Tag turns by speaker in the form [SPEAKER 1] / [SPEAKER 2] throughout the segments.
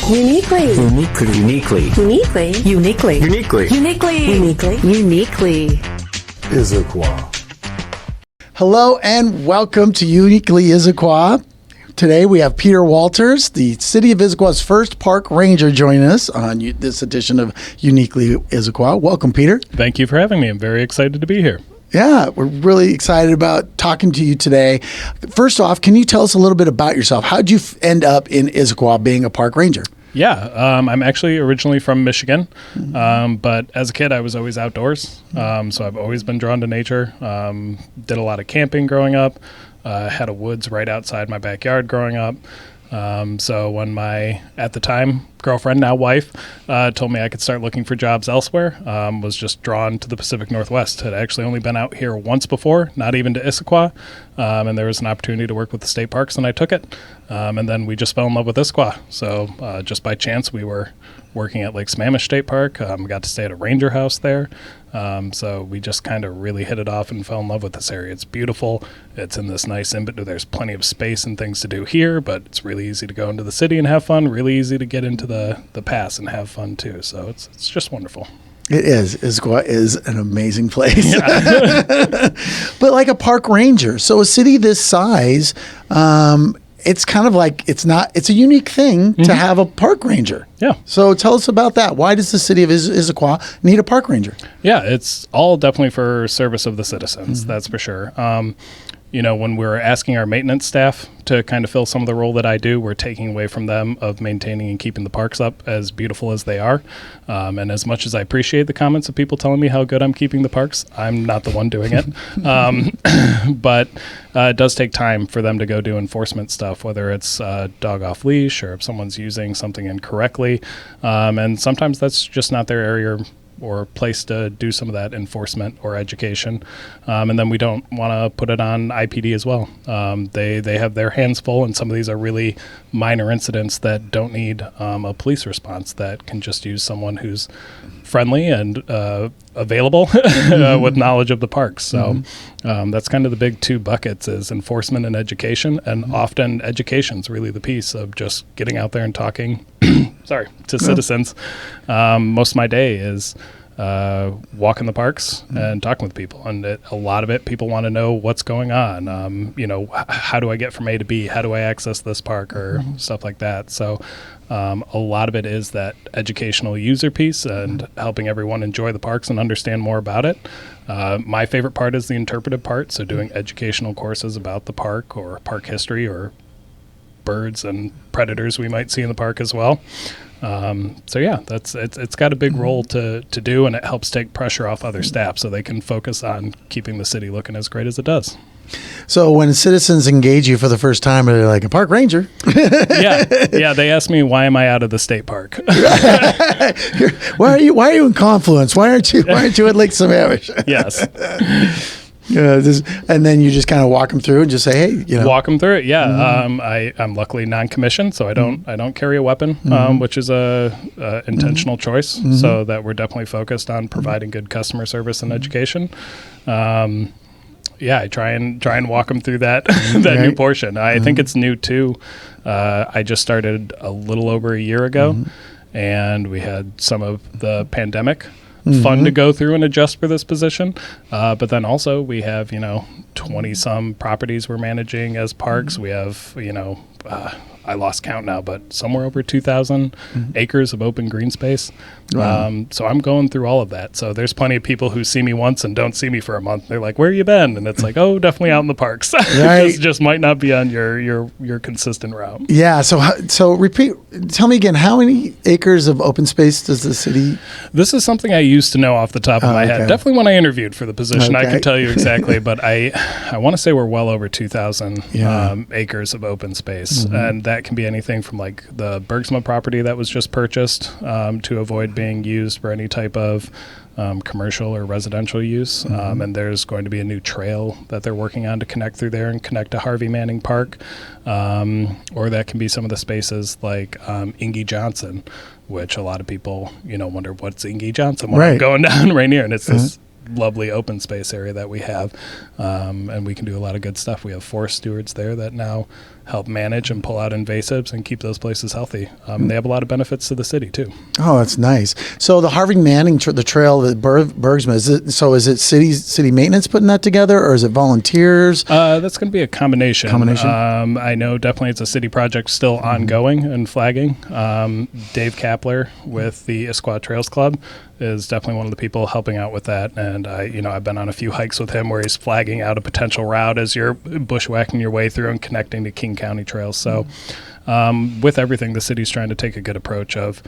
[SPEAKER 1] Uniquely.
[SPEAKER 2] Uniquely.
[SPEAKER 1] Uniquely.
[SPEAKER 3] Uniquely.
[SPEAKER 1] Uniquely.
[SPEAKER 3] Uniquely.
[SPEAKER 1] Issaquah.
[SPEAKER 4] Hello and welcome to Uniquely Issaquah. Today we have Peter Walters, the City of Issaquah's first park ranger, joining us on this edition of Uniquely Issaquah. Welcome, Peter.
[SPEAKER 5] Thank you for having me. I'm very excited to be here.
[SPEAKER 4] Yeah, we're really excited about talking to you today. First off, can you tell us a little bit about yourself? How did you end up in Issaquah being a park ranger?
[SPEAKER 5] Yeah, I'm actually originally from Michigan, but as a kid I was always outdoors, so I've always been drawn to nature. Did a lot of camping growing up, had a woods right outside my backyard growing up. So when my, at the time, girlfriend, now wife, told me I could start looking for jobs elsewhere, was just drawn to the Pacific Northwest. Had actually only been out here once before, not even to Issaquah, and there was an opportunity to work with the state parks, and I took it. And then we just fell in love with Issaquah. So just by chance, we were working at Lake Sammamish State Park. Got to stay at a ranger house there. So we just kind of really hit it off and fell in love with this area. It's beautiful. It's in this nice there's plenty of space and things to do here, but it's really easy to go into the city and have fun, really easy to get into the pass and have fun too. So it's just wonderful.
[SPEAKER 4] It is. Issaquah is an amazing place.
[SPEAKER 5] Yeah.
[SPEAKER 4] But like a park ranger, so a city this size, it's kind of like it's a unique thing to have a park ranger.
[SPEAKER 5] Yeah.
[SPEAKER 4] So tell us about that. Why does the city of Issaquah need a park ranger?
[SPEAKER 5] Yeah, it's all definitely for service of the citizens. That's for sure. When we're asking our maintenance staff to kind of fill some of the role that I do, we're taking away from them of maintaining and keeping the parks up as beautiful as they are. And as much as I appreciate the comments of people telling me how good I'm keeping the parks, I'm not the one doing it. But it does take time for them to go do enforcement stuff, whether it's dog off leash or if someone's using something incorrectly. And sometimes that's just not their area or place to do some of that enforcement or education. And then we don't want to put it on IPD as well. They have their hands full, and some of these are really minor incidents that don't need a police response, that can just use someone who's friendly and available with knowledge of the parks. So that's kind of the big two buckets, is enforcement and education. And often education's really the piece of just getting out there and talking to citizens. Most of my day is walking the parks and talking with people, and a lot of it, people want to know what's going on. How do I get from A to B? How do I access this park, or stuff like that? So a lot of it is that educational user piece and helping everyone enjoy the parks and understand more about it. My favorite part is the interpretive part, so doing educational courses about the park or park history or birds and predators we might see in the park as well. It's got a big role to do, and it helps take pressure off other staff so they can focus on keeping the city looking as great as it does.
[SPEAKER 4] So when citizens engage you for the first time, they're like, a park ranger.
[SPEAKER 5] Yeah. They ask me, why am I out of the state park?
[SPEAKER 4] Why are you in Confluence? Why aren't you at Lake Sammamish?
[SPEAKER 5] Yes.
[SPEAKER 4] And then you just kind of walk them through and just say, hey,
[SPEAKER 5] walk them through it. Yeah. I'm luckily non-commissioned, so I don't carry a weapon, which is a intentional choice. So that we're definitely focused on providing good customer service and education. I try and walk them through that new portion. I think it's new too. I just started a little over a year ago, and we had some of the pandemic fun to go through and adjust for this position. But then also we have, 20 some properties we're managing as parks. We have, I lost count now, but somewhere over 2,000 acres of open green space.
[SPEAKER 4] Wow.
[SPEAKER 5] So I'm going through all of that. So there's plenty of people who see me once and don't see me for a month. They're like, where you been? And it's like, oh, definitely out in the parks.
[SPEAKER 4] Right.
[SPEAKER 5] just might not be on your consistent route.
[SPEAKER 4] Yeah. So repeat, tell me again, how many acres of open space does the city?
[SPEAKER 5] This is something I used to know off the top of my head. Definitely when I interviewed for the position, I could tell you exactly, but I want to say we're well over 2,000 acres of open space. And that can be anything from like the Bergsma property that was just purchased to avoid being used for any type of commercial or residential use. And there's going to be a new trail that they're working on to connect through there and connect to Harvey Manning Park. Or that can be some of the spaces like Inge Johnson, which a lot of people, wonder what's Inge Johnson when I'm going down right here. And it's this lovely open space area that we have. And we can do a lot of good stuff. We have forest stewards there that now help manage and pull out invasives and keep those places healthy. They have a lot of benefits to the city too.
[SPEAKER 4] Oh, that's nice. So the Harvey Manning, the trail, the Bergsma, is it city maintenance putting that together, or is it volunteers?
[SPEAKER 5] That's going to be a combination. I know definitely it's a city project still ongoing and flagging. Dave Kapler with the Issaquah Trails Club is definitely one of the people helping out with that. And I've been on a few hikes with him where he's flagging out a potential route as you're bushwhacking your way through and connecting to King County trails. So with everything, the city's trying to take a good approach of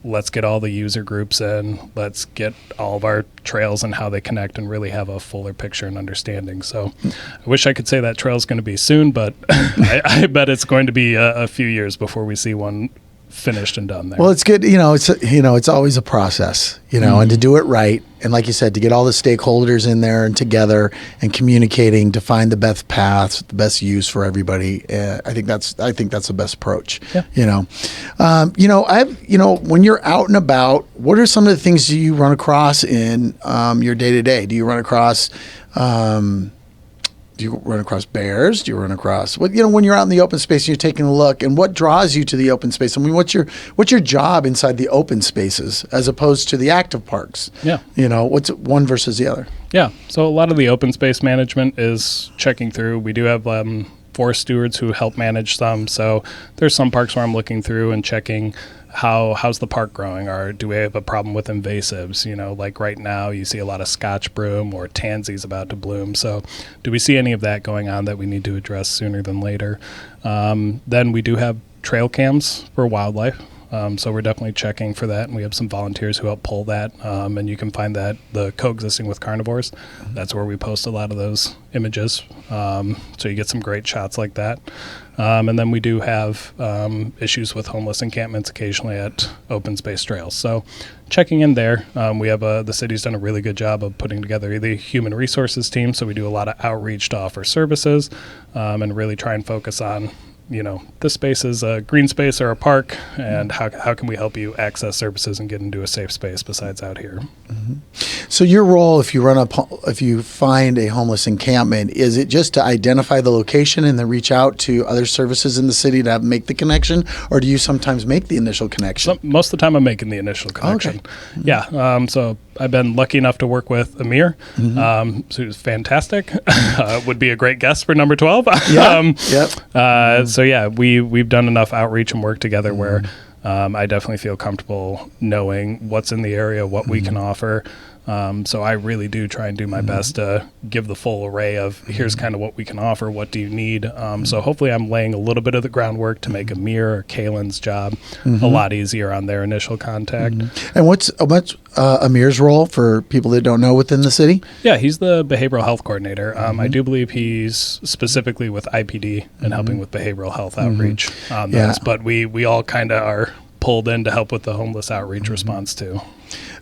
[SPEAKER 5] let's get all the user groups in, let's get all of our trails and how they connect and really have a fuller picture and understanding. So I wish I could say that trail is going to be soon, but I bet it's going to be a few years before we see one finished and done there.
[SPEAKER 4] Well, it's good. It's always a process, and to do it right. And like you said, to get all the stakeholders in there and together and communicating to find the best paths, the best use for everybody. I think that's the best approach.
[SPEAKER 5] Yeah.
[SPEAKER 4] When you're out and about, what are some of the things you run across in your day to day? Do you run across bears? Do you run across when you're out in the open space and you're taking a look, and what draws you to the open space? I mean, what's your job inside the open spaces as opposed to the active parks?
[SPEAKER 5] Yeah.
[SPEAKER 4] What's one versus the other?
[SPEAKER 5] Yeah. So a lot of the open space management is checking through. We do have forest stewards who help manage some. So there's some parks where I'm looking through and checking how's the park growing, or do we have a problem with invasives? Like right now you see a lot of Scotch broom or tansies about to bloom. So do we see any of that going on that we need to address sooner than later? Then we do have trail cams for wildlife. So we're definitely checking for that, and we have some volunteers who help pull that, and you can find that the coexisting with carnivores. That's where we post a lot of those images, so you get some great shots like that. And then we do have issues with homeless encampments occasionally at open space trails. So checking in there, we have the city's done a really good job of putting together the human resources team, so we do a lot of outreach to offer services and really try and focus on this space is a green space or a park, and how can we help you access services and get into a safe space besides out here?
[SPEAKER 4] Mm-hmm. So your role, if you find a homeless encampment, is it just to identify the location and then reach out to other services in the city to make the connection, or do you sometimes make the initial connection?
[SPEAKER 5] Most of the time I'm making the initial connection. Okay. Mm-hmm. Yeah. So I've been lucky enough to work with Amir, who's fantastic. Would be a great guest for number 12.
[SPEAKER 4] Yep.
[SPEAKER 5] So yeah, we've done enough outreach and work together where I definitely feel comfortable knowing what's in the area, what we can offer. So I really do try and do my best to give the full array of here's kind of what we can offer, what do you need. So hopefully I'm laying a little bit of the groundwork to make Amir or Kaylin's job a lot easier on their initial contact.
[SPEAKER 4] And what's Amir's role for people that don't know within the city?
[SPEAKER 5] Yeah, he's the behavioral health coordinator. I do believe he's specifically with IPD and helping with behavioral health outreach on those. But we all kind of are pulled in to help with the homeless outreach response too.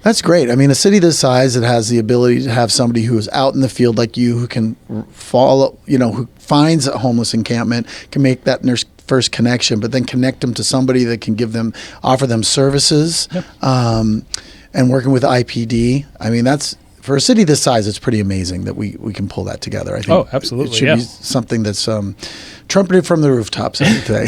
[SPEAKER 4] That's great. I mean, a city this size that has the ability to have somebody who is out in the field like you, who can follow, who finds a homeless encampment, can make that first connection, but then connect them to somebody that can offer them services, and working with IPD. I mean, that's, for a city this size, it's pretty amazing that we can pull that together. I think.
[SPEAKER 5] Oh, absolutely.
[SPEAKER 4] It should be something that's trumpeted from the rooftops every day.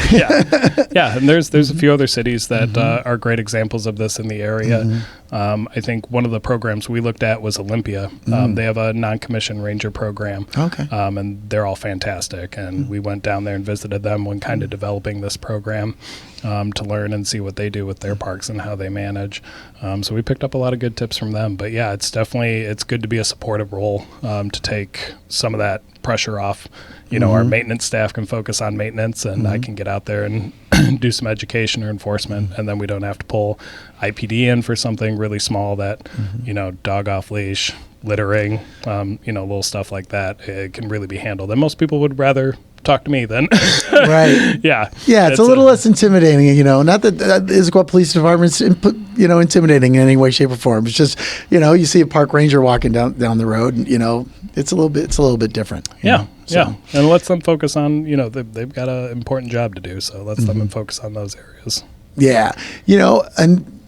[SPEAKER 5] Yeah. And there's a few other cities that are great examples of this in the area. I think one of the programs we looked at was Olympia. They have a non-commissioned ranger program.
[SPEAKER 4] Okay.
[SPEAKER 5] And they're all fantastic. And we went down there and visited them when kind of developing this program to learn and see what they do with their parks and how they manage. So we picked up a lot of good tips from them. But yeah, it's good to be a supportive role to take some of that pressure off. Our maintenance staff can focus on maintenance, and I can get out there and do some education or enforcement, and then we don't have to pull IPD in for something really small that, dog off leash, littering, little stuff like that. It can really be handled. And most people would rather talk to me then.
[SPEAKER 4] Right.
[SPEAKER 5] Yeah.
[SPEAKER 4] Yeah, it's a little less intimidating, not that the Issaquah Police Department's intimidating in any way, shape, or form. It's just, you see a park ranger walking down the road, and it's a little bit different.
[SPEAKER 5] Yeah. Yeah. And let's them focus on, they've got an important job to do, so let's them focus on those areas.
[SPEAKER 4] Yeah. And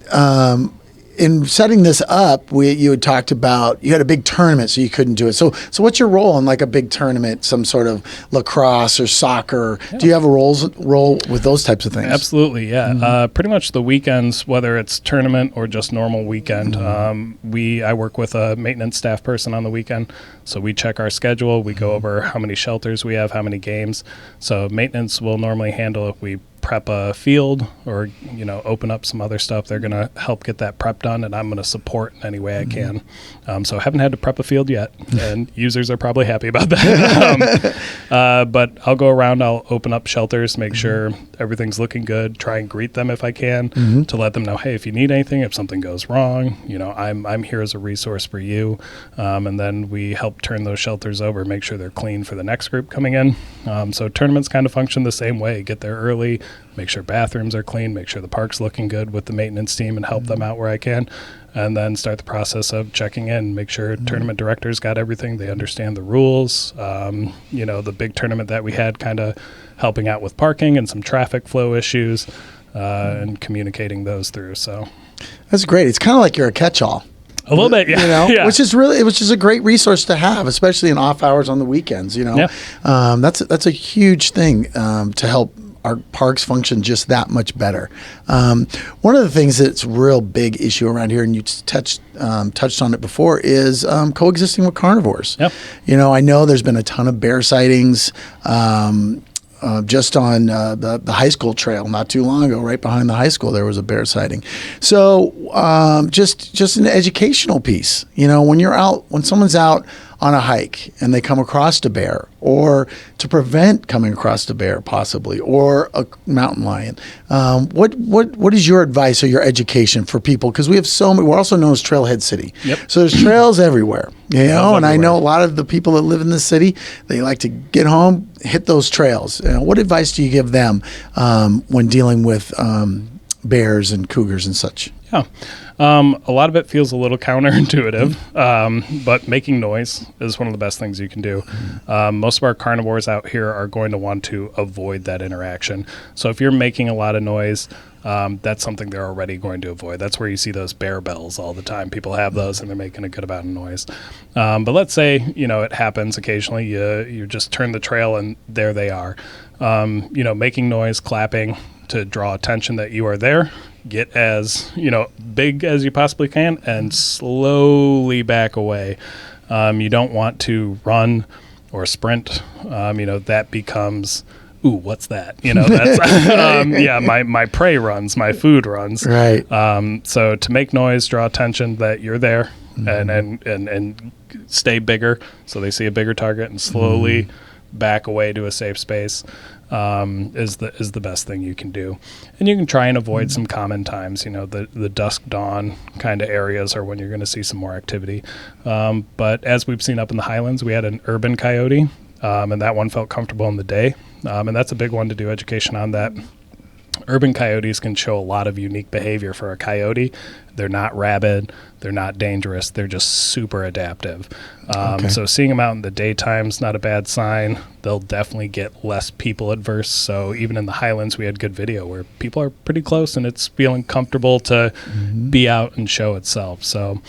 [SPEAKER 4] in setting this up, you had talked about you had a big tournament, so you couldn't do it. So what's your role in like a big tournament, some sort of lacrosse or soccer? Yeah. Do you have a role with those types of things?
[SPEAKER 5] Absolutely, yeah. Pretty much the weekends, whether it's tournament or just normal weekend, I work with a maintenance staff person on the weekend, so we check our schedule. We go over how many shelters we have, how many games. So maintenance will normally handle if we prep a field or open up some other stuff. They're going to help get that prep done, and I'm going to support in any way I can. So I haven't had to prep a field yet, and users are probably happy about that. But I'll go around, I'll open up shelters, make sure everything's looking good, try and greet them if I can, to let them know, hey, if you need anything, if something goes wrong, I'm here as a resource for you. And then we help turn those shelters over, make sure they're clean for the next group coming in. So tournaments kind of function the same way. Get there early, make sure bathrooms are clean, make sure the park's looking good with the maintenance team, and help them out where I can. And then start the process of checking in, make sure tournament directors got everything, they understand the rules. The big tournament that we had, kind of helping out with parking and some traffic flow issues, and communicating those through. So
[SPEAKER 4] that's great. It's kind of like you're a catch-all.
[SPEAKER 5] A little bit, yeah. Yeah.
[SPEAKER 4] Which is a great resource to have, especially in off hours on the weekends.
[SPEAKER 5] Yeah.
[SPEAKER 4] That's a huge thing to help our parks function just that much better. One of the things that's a real big issue around here, and you touched on it before, is coexisting with carnivores.
[SPEAKER 5] Yep.
[SPEAKER 4] I know there's been a ton of bear sightings. Just on the high school trail not too long ago, right behind the high school, there was a bear sighting. So just an educational piece. When someone's out on a hike and they come across a bear, or to prevent coming across a bear possibly, or a mountain lion, what is your advice or your education for people? Because we have so many. We're also known as Trailhead City.
[SPEAKER 5] Yep.
[SPEAKER 4] So there's trails everywhere. And I know a lot of the people that live in the city, they like to get home, hit those trails. What advice do you give them when dealing with bears and cougars and such?
[SPEAKER 5] Yeah. A lot of it feels a little counterintuitive, but making noise is one of the best things you can do. Most of our carnivores out here are going to want to avoid that interaction. So if you're making a lot of noise, that's something they're already going to avoid. That's where you see those bear bells all the time. People have those and they're making a good amount of noise. But let's say, it happens occasionally. You just turn the trail and there they are. Making noise, clapping to draw attention that you are there. Get as big as you possibly can and slowly back away. You don't want to run or sprint. That becomes, ooh, what's that? That's my prey runs, my food runs.
[SPEAKER 4] Right.
[SPEAKER 5] So to make noise, draw attention that you're there, and stay bigger, so they see a bigger target, and slowly back away to a safe space. Is the best thing you can do. And you can try and avoid some common times. The dusk dawn kind of areas are when you're going to see some more activity. But as we've seen up in the Highlands, we had an urban coyote, and that one felt comfortable in the day. And that's a big one to do education on. That urban coyotes can show a lot of unique behavior for a coyote. They're not rabid. They're not dangerous. They're just super adaptive. So seeing them out in the daytime's not a bad sign. They'll definitely get less people adverse. So even in the Highlands, we had good video where people are pretty close and it's feeling comfortable to be out and show itself. So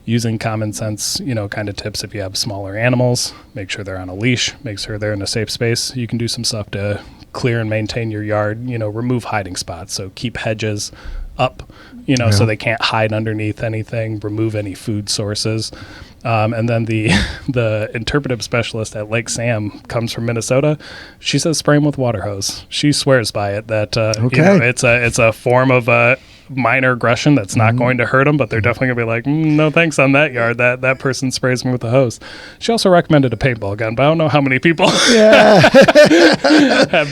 [SPEAKER 5] using common sense, kind of tips. If you have smaller animals, make sure they're on a leash, make sure they're in a safe space. You can do some stuff to clear and maintain your yard, remove hiding spots. So keep hedges up, so they can't hide underneath anything, remove any food sources. And then the interpretive specialist at Lake Sam comes from Minnesota. She says spray them with water hose. She swears by it that it's a form of minor aggression that's not going to hurt them, but they're definitely gonna be like, no thanks on that yard. That person sprays me with a hose. She also recommended a paintball gun, but I don't know how many people have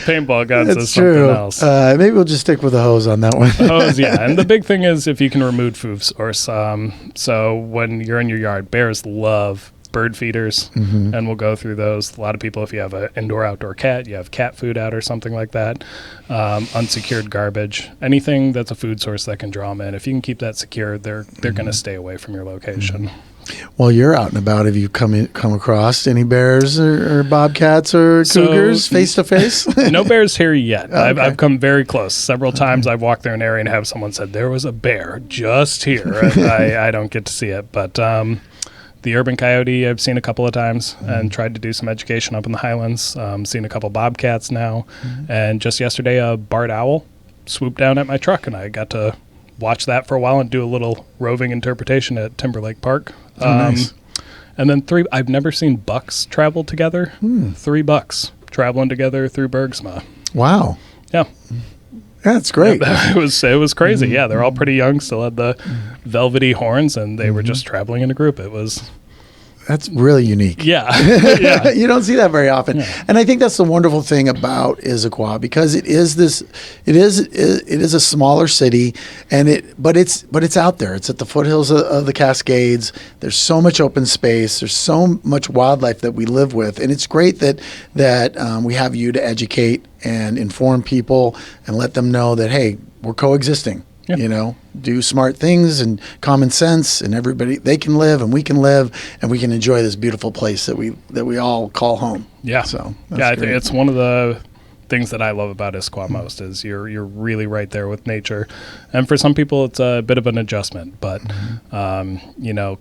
[SPEAKER 5] paintball guns as something else.
[SPEAKER 4] Maybe we'll just stick with the hose on that one.
[SPEAKER 5] Hose, yeah. And the big thing is if you can remove food source. So when you're in your yard, bears love bird feeders, and we'll go through those. A lot of people, if you have an indoor-outdoor cat, you have cat food out or something like that. Unsecured garbage, anything that's a food source that can draw them in. If you can keep that secure, they're going to stay away from your location.
[SPEAKER 4] Well, you're out and about. Have you come across any bears or bobcats or cougars face to face?
[SPEAKER 5] No bears here yet.
[SPEAKER 4] Okay.
[SPEAKER 5] I've come very close. Several times I've walked through an area and have someone said there was a bear just here. And I don't get to see it. But the urban coyote I've seen a couple of times and tried to do some education up in the Highlands. Seen a couple bobcats now. And just yesterday, a barred owl swooped down at my truck, and I got to watch that for a while and do a little roving interpretation at Timberlake Park.
[SPEAKER 4] Nice.
[SPEAKER 5] And then I've never seen bucks travel together. 3 bucks traveling together through Bergsma.
[SPEAKER 4] Wow.
[SPEAKER 5] Yeah.
[SPEAKER 4] That's great.
[SPEAKER 5] It was crazy. Yeah, they're all pretty young, still had the velvety horns, and they were just traveling in a group.
[SPEAKER 4] That's really unique.
[SPEAKER 5] Yeah. Yeah.
[SPEAKER 4] You don't see that very often.
[SPEAKER 5] Yeah.
[SPEAKER 4] And I think that's the wonderful thing about Issaquah, because it is a smaller city, but it's out there. It's at the foothills of the Cascades. There's so much open space. There's so much wildlife that we live with. And it's great that we have you to educate and inform people and let them know that, hey, we're coexisting.
[SPEAKER 5] Yeah.
[SPEAKER 4] Do smart things and common sense, and everybody, they can live and we can live, and we can enjoy this beautiful place that we all call home.
[SPEAKER 5] Yeah.
[SPEAKER 4] So
[SPEAKER 5] I think it's one of the things that I love about Issaquah most is you're really right there with nature. And for some people, it's a bit of an adjustment, but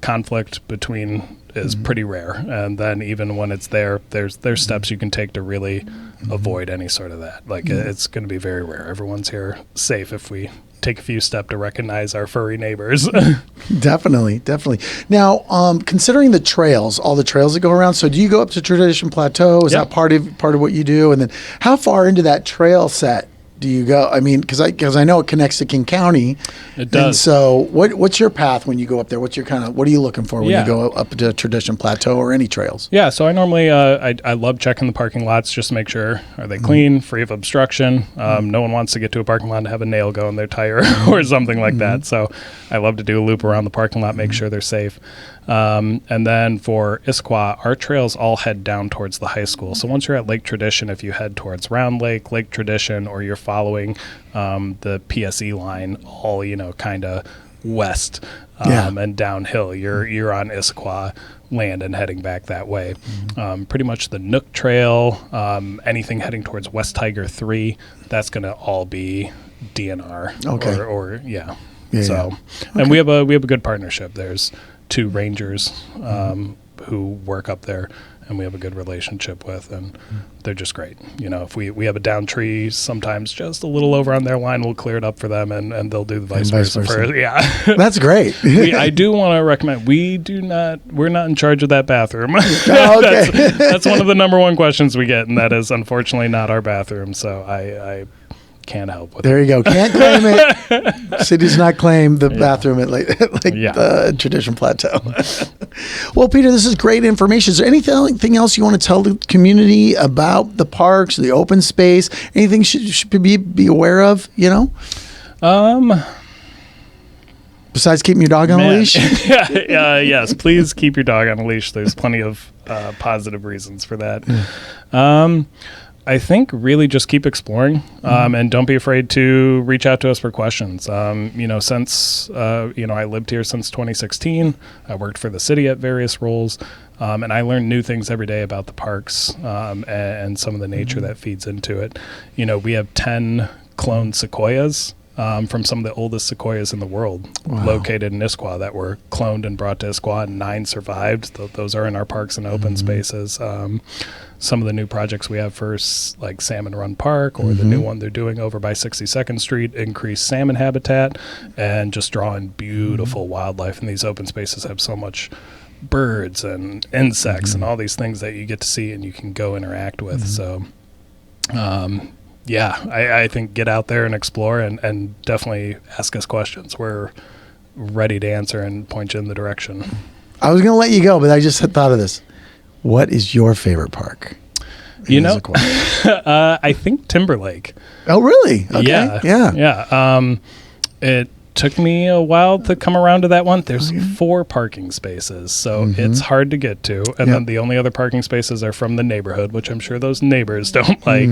[SPEAKER 5] conflict between is pretty rare. And then even when it's there's steps you can take to really avoid any sort of that. Like it's going to be very rare. Everyone's here safe if we take a few steps to recognize our furry neighbors.
[SPEAKER 4] Definitely. Now, considering all the trails that go around, so do you go up to Tradition Plateau? Is that part of what you do? And then how far into that trail set do you go? I mean, because I know it connects to King County.
[SPEAKER 5] It does.
[SPEAKER 4] And so what's your path when you go up there? What are you looking for when you go up to Tradition Plateau or any trails?
[SPEAKER 5] Yeah, so I normally, I love checking the parking lots just to make sure, are they clean, free of obstruction? No one wants to get to a parking lot and have a nail go in their tire or something like that. So I love to do a loop around the parking lot, make sure they're safe. And then for Issaquah, our trails all head down towards the high school. So once you're at Lake Tradition, if you head towards Round Lake, Lake Tradition, or you're following the PSE line, all kind of west and downhill, you're on Issaquah land and heading back that way. Pretty much the Nook Trail, anything heading towards West Tiger 3, that's going to all be DNR.
[SPEAKER 4] Okay.
[SPEAKER 5] And we have a good partnership. There's 2 rangers who work up there, and we have a good relationship with, and they're just great. If we have a down tree, sometimes just a little over on their line, we'll clear it up for them, and they'll do the vice versa. Yeah,
[SPEAKER 4] that's great.
[SPEAKER 5] I do want to recommend. We're not in charge of that bathroom.
[SPEAKER 4] Oh, okay.
[SPEAKER 5] that's one of the number one questions we get, and that is unfortunately not our bathroom. So I can't help with
[SPEAKER 4] there you go. Can't claim it. City does not claim the bathroom at the Tradition Plateau. Well, Peter, this is great information. Is there anything else you want to tell the community about the parks, the open space? Anything should be aware of? Besides keeping your dog on a leash?
[SPEAKER 5] Yes, please keep your dog on a leash. There's plenty of positive reasons for that. I think really just keep exploring and don't be afraid to reach out to us for questions. Since I lived here since 2016, I worked for the city at various roles, and I learned new things every day about the parks and some of the nature that feeds into it. We have 10 cloned sequoias from some of the oldest sequoias in the world located in Issaquah that were cloned and brought to Issaquah, and 9 survived. Those are in our parks and open spaces. Some of the new projects we have for like Salmon Run Park or the new one they're doing over by 62nd Street, increased salmon habitat and just drawing beautiful wildlife. And these open spaces have so much birds and insects and all these things that you get to see and you can go interact with. So I think get out there and explore and definitely ask us questions. We're ready to answer and point you in the direction.
[SPEAKER 4] I was going to let you go, but I just had thought of this. What is your favorite park?
[SPEAKER 5] I think Timberlake.
[SPEAKER 4] Oh, really? Okay.
[SPEAKER 5] Yeah. It took me a while to come around to that one. There's 4 parking spaces, so it's hard to get to. And then the only other parking spaces are from the neighborhood, which I'm sure those neighbors don't like.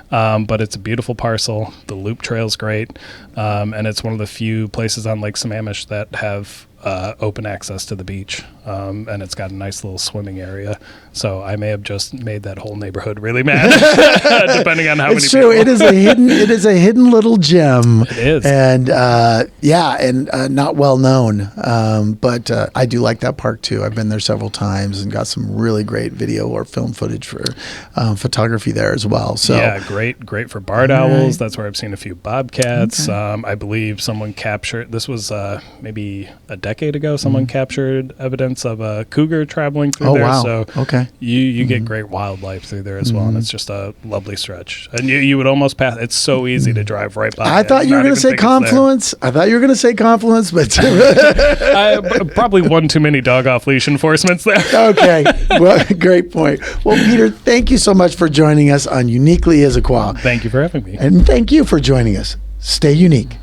[SPEAKER 5] But it's a beautiful parcel. The loop trail's great. And it's one of the few places on Lake Sammamish that have open access to the beach, and it's got a nice little swimming area. So I may have just made that whole neighborhood really mad, depending on how many
[SPEAKER 4] It's true.
[SPEAKER 5] people.
[SPEAKER 4] It is a hidden little gem.
[SPEAKER 5] It is.
[SPEAKER 4] And not well known. But I do like that park too. I've been there several times and got some really great video or film footage for photography there as well. So
[SPEAKER 5] yeah, great for barred owls. That's where I've seen a few bobcats. I believe someone captured, this was maybe a decade ago, someone captured evidence of a cougar traveling through there.
[SPEAKER 4] Wow.
[SPEAKER 5] So
[SPEAKER 4] Okay.
[SPEAKER 5] you get great wildlife through there as well, and it's just a lovely stretch. And you would almost pass. It's so easy to drive right by.
[SPEAKER 4] I
[SPEAKER 5] it
[SPEAKER 4] thought
[SPEAKER 5] and
[SPEAKER 4] you were
[SPEAKER 5] not
[SPEAKER 4] going to
[SPEAKER 5] even
[SPEAKER 4] say
[SPEAKER 5] think it's there.
[SPEAKER 4] Confluence. I thought you were going to say Confluence, but
[SPEAKER 5] Probably one too many dog off leash enforcements there.
[SPEAKER 4] okay. Well, great point. Well, Peter, thank you so much for joining us on Uniquely Issaquah.
[SPEAKER 5] Thank you for having me.
[SPEAKER 4] And thank you for joining us. Stay unique.